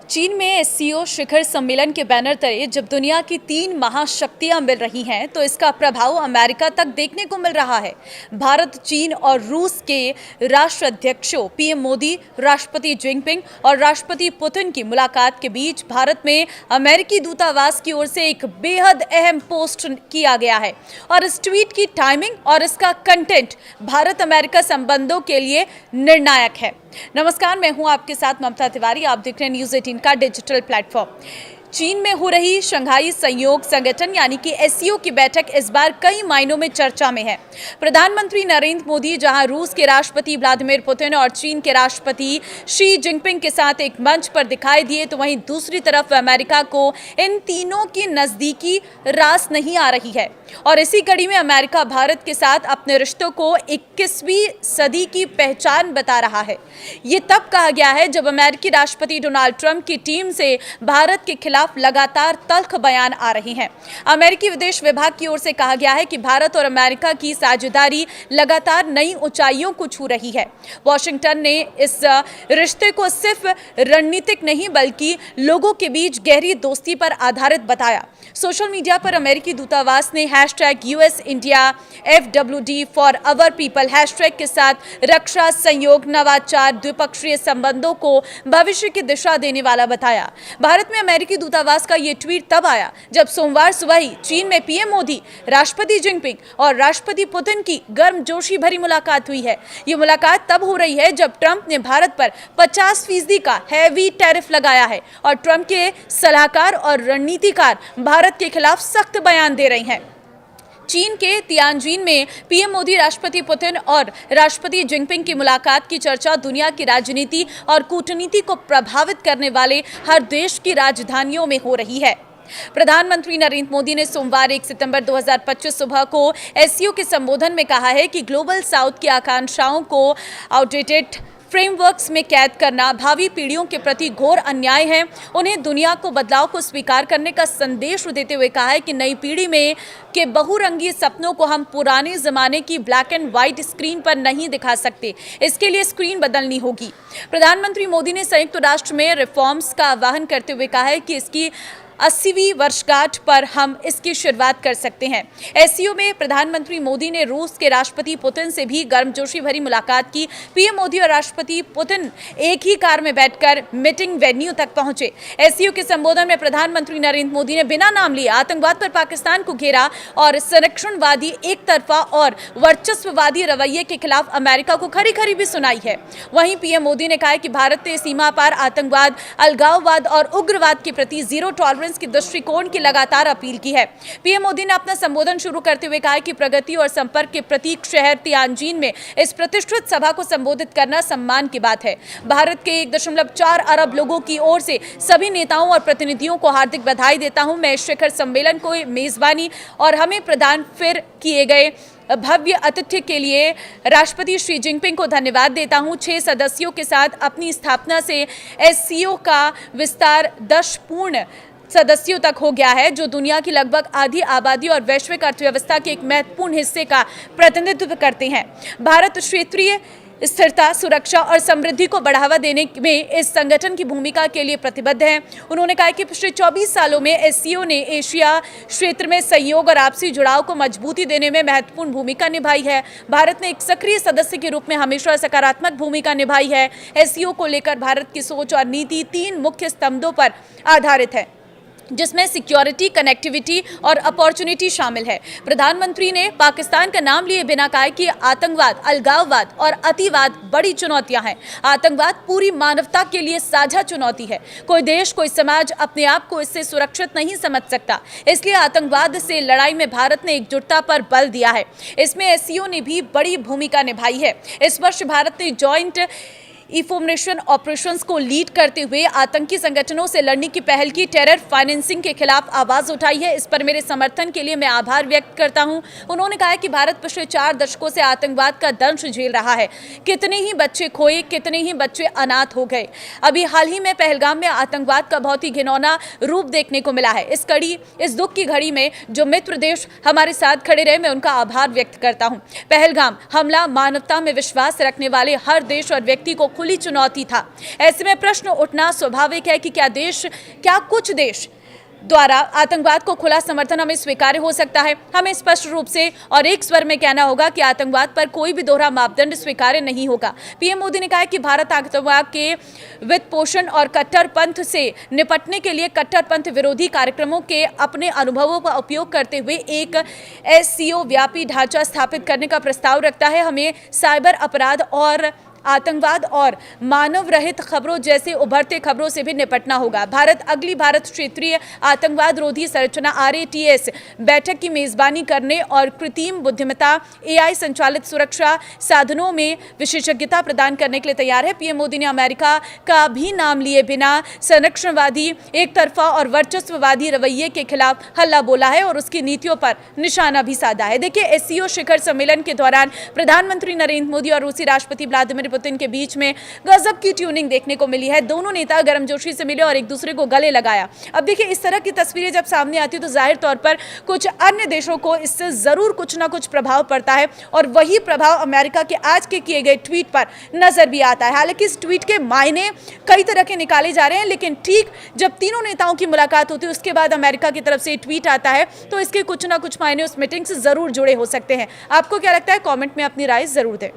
चीन में एससीओ शिखर सम्मेलन के बैनर तले जब दुनिया की 3 महाशक्तियां मिल रही हैं तो इसका प्रभाव अमेरिका तक देखने को मिल रहा है। भारत, चीन और रूस के राष्ट्राध्यक्षों पीएम मोदी, राष्ट्रपति जिनपिंग और राष्ट्रपति पुतिन की मुलाकात के बीच भारत में अमेरिकी दूतावास की ओर से एक बेहद अहम पोस्ट किया गया है और इस ट्वीट की टाइमिंग और इसका कंटेंट भारत अमेरिका संबंधों के लिए निर्णायक है। नमस्कार, मैं हूं आपके साथ ममता तिवारी। आप देख रहे हैं न्यूज़ 18 का डिजिटल प्लेटफॉर्म। चीन में हो रही शंघाई सहयोग संगठन यानी कि एससीओ की बैठक इस बार कई मायनों में चर्चा में है। प्रधानमंत्री नरेंद्र मोदी जहां रूस के राष्ट्रपति व्लादिमीर पुतिन और चीन के राष्ट्रपति शी जिनपिंग के साथ एक मंच पर दिखाई दिए, तो वहीं दूसरी तरफ अमेरिका को इन तीनों की नजदीकी रास नहीं आ रही है और इसी कड़ी में अमेरिका भारत के साथ अपने रिश्तों को 21वीं सदी की पहचान बता रहा है। ये तब कहा गया है जब अमेरिकी राष्ट्रपति डोनाल्ड ट्रंप की टीम से भारत के खिलाफ लगातार तल्ख बयान आ रहे हैं। अमेरिकी विदेश विभाग की ओर से कहा गया है कि भारत और अमेरिका की साझेदारी लगातार नई ऊंचाइयों को छू रही है। वॉशिंगटन ने इस रिश्ते को सिर्फ रणनीतिक नहीं बल्कि लोगों के बीच गहरी दोस्ती पर आधारित बताया। सोशल मीडिया पर अमेरिकी दूतावास ने #US India FWD for our people hashtag के साथ रक्षा, सहयोग, नवाचार, द्विपक्षीय संबंधों को भविष्य की दिशा देने वाला बताया। भारत में अमेरिकी दूतावास का ये ट्वीट तब आया जब सोमवार सुबह ही चीन में पीएम मोदी, राष्ट्रपति जिनपिंग और राष्ट्रपति पुतिन की गर्मजोशी भरी मुलाकात हुई है। ये मुलाकात तब हो रही है जब ट्रंप ने भारत पर 50% का हैवी टैरिफ लगाया है और ट्रंप के सलाहकार और रणनीतिकार भारत के खिलाफ सख्त बयान दे रहे हैं। चीन के तियानजिन में पीएम मोदी, राष्ट्रपति पुतिन और राष्ट्रपति जिनपिंग की मुलाकात की चर्चा दुनिया की राजनीति और कूटनीति को प्रभावित करने वाले हर देश की राजधानियों में हो रही है। प्रधानमंत्री नरेंद्र मोदी ने सोमवार 1 सितंबर 2025 सुबह को एससीओ के संबोधन में कहा है कि ग्लोबल साउथ की आकांक्षाओं को आउटडेटेड फ्रेमवर्क्स में कैद करना भावी पीढ़ियों के प्रति घोर अन्याय है। उन्हें दुनिया को बदलाव को स्वीकार करने का संदेश देते हुए कहा है कि नई पीढ़ी में के बहुरंगी सपनों को हम पुराने जमाने की ब्लैक एंड व्हाइट स्क्रीन पर नहीं दिखा सकते। इसके लिए स्क्रीन बदलनी होगी। प्रधानमंत्री मोदी ने संयुक्त राष्ट्र में रिफॉर्म्स का आह्वान करते हुए कहा है कि इसकी 80वीं वर्षगांठ पर हम इसकी शुरुआत कर सकते हैं। एससीओ में प्रधानमंत्री मोदी ने रूस के राष्ट्रपति पुतिन से भी गर्मजोशी भरी मुलाकात की। पीएम मोदी और राष्ट्रपति पुतिन एक ही कार में बैठकर मीटिंग वेन्यू तक पहुंचे। एससीओ के संबोधन में प्रधानमंत्री नरेंद्र मोदी ने बिना नाम लिए आतंकवाद पर पाकिस्तान को घेरा और संरक्षणवादी, एक तरफा और वर्चस्ववादी रवैये के खिलाफ अमेरिका को खरी खरी भी सुनाई है। वहीं पीएम मोदी ने कहा कि भारत ने सीमा पार आतंकवाद, अलगाववाद और उग्रवाद के प्रति जीरो टॉलरेंस की दृष्टिकोण की लगातार अपील की है। पीएम मोदी ने अपना संबोधन शुरू करते हुए कहा कि प्रगति और संपर्क के प्रतीक शहर तियानजिन में इस प्रतिष्ठित सभा को संबोधित करना सम्मान की बात है। भारत के 1.4 अरब लोगों की ओर से सभी नेताओं और प्रतिनिधियों को हार्दिक बधाई देता हूं। मैं इस शिखर सम्मेलन को मेजबानी और हमें प्रदान फिर किए गए भव्य आतिथ्य के लिए राष्ट्रपति शी जिनपिंग को धन्यवाद देता हूं। 6 सदस्यों के साथ अपनी स्थापना से एससीओ का विस्तार 10 पूर्ण सदस्यों तक हो गया है, जो दुनिया की लगभग आधी आबादी और वैश्विक अर्थव्यवस्था के एक महत्वपूर्ण हिस्से का प्रतिनिधित्व करते हैं। भारत क्षेत्रीय स्थिरता, सुरक्षा और समृद्धि को बढ़ावा देने में इस संगठन की भूमिका के लिए प्रतिबद्ध है। उन्होंने कहा कि पिछले 24 सालों में एससीओ ने एशिया क्षेत्र में सहयोग और आपसी जुड़ाव को मजबूती देने में महत्वपूर्ण भूमिका निभाई है। भारत ने एक सक्रिय सदस्य के रूप में हमेशा सकारात्मक भूमिका निभाई है। एससीओ को लेकर भारत की सोच और नीति 3 मुख्य स्तंभों पर आधारित है, जिसमें सिक्योरिटी, कनेक्टिविटी और अपॉर्चुनिटी शामिल है। प्रधानमंत्री ने पाकिस्तान का नाम लिए बिना कहा कि आतंकवाद, अलगाववाद और अतिवाद बड़ी चुनौतियां हैं। आतंकवाद पूरी मानवता के लिए साझा चुनौती है। कोई देश, कोई समाज अपने आप को इससे सुरक्षित नहीं समझ सकता। इसलिए आतंकवाद से लड़ाई में भारत ने एकजुटता पर बल दिया है। इसमें एससीओ ने भी बड़ी भूमिका निभाई है। इस वर्ष भारत ने जॉइंट इंफॉर्मेशन ऑपरेशंस को लीड करते हुए आतंकी संगठनों से लड़ने की पहल की। टेरर फाइनेंसिंग के खिलाफ आवाज उठाई है। इस पर मेरे समर्थन के लिए मैं आभार व्यक्त करता हूं। उन्होंने कहा कि भारत पिछले 4 दशकों से आतंकवाद का दंश झेल रहा है। कितने ही बच्चे खोए, कितने ही बच्चे अनाथ हो गए। अभी हाल ही में पहलगाम में आतंकवाद का बहुत ही घिनौना रूप देखने को मिला है। इस दुख की घड़ी में जो मित्र देश हमारे साथ खड़े रहे, मैं उनका आभार व्यक्त करता हूं। पहलगाम हमला मानवता में विश्वास रखने वाले हर देश और व्यक्ति को खुली चुनौती था। ऐसे में प्रश्न उठना स्वाभाविक है कि क्या कुछ देश द्वारा आतंकवाद को खुला समर्थन हमें स्वीकार्य हो सकता है। हमें स्पष्ट रूप से और एक स्वर में कहना होगा कि आतंकवाद पर कोई भी दोहरा मापदंड स्वीकार्य नहीं होगा। पीएम मोदी ने कहा कि भारत आतंकवाद के वित्त पोषण और कट्टरपंथ से निपटने के लिए कट्टरपंथ विरोधी कार्यक्रमों के अपने अनुभवों का उपयोग करते हुए एक एससीओ व्यापी ढांचा स्थापित करने का प्रस्ताव रखता है। हमें साइबर अपराध और आतंकवाद और मानव रहित खबरों जैसे उभरते खबरों से भी निपटना होगा। अगली भारत क्षेत्रीय आतंकवाद रोधी संरचना RATS बैठक की मेजबानी करने और कृत्रिम बुद्धिमत्ता AI संचालित सुरक्षा साधनों में विशेषज्ञता प्रदान करने के लिए तैयार है। पीएम मोदी ने अमेरिका का भी नाम लिए बिना संरक्षणवादी, एक तरफा और वर्चस्ववादी रवैये के खिलाफ हल्ला बोला है और उसकी नीतियों पर निशाना भी साधा है। देखिए, SCO शिखर सम्मेलन के दौरान प्रधानमंत्री नरेंद्र मोदी और रूसी राष्ट्रपति व्लादिमीर पुतिन के बीच में गजब की ट्यूनिंग देखने को मिली है। दोनों नेता गर्मजोशी से मिले और एक दूसरे को गले लगाया। अब देखिए, इस तरह की तस्वीरें जब सामने आती है तो जाहिर तौर पर कुछ अन्य देशों को इससे जरूर कुछ ना कुछ प्रभाव पड़ता है और वही प्रभाव अमेरिका के आज के किए गए ट्वीट पर नजर भी आता है। हालांकि इस ट्वीट के मायने कई तरह के निकाले जा रहे हैं, लेकिन ठीक जब तीनों नेताओं की मुलाकात होती है उसके बाद अमेरिका की तरफ से ट्वीट आता है तो इसके कुछ ना कुछ मायने उस मीटिंग से जरूर जुड़े हो सकते हैं। आपको क्या लगता है? कॉमेंट में अपनी राय जरूर दें।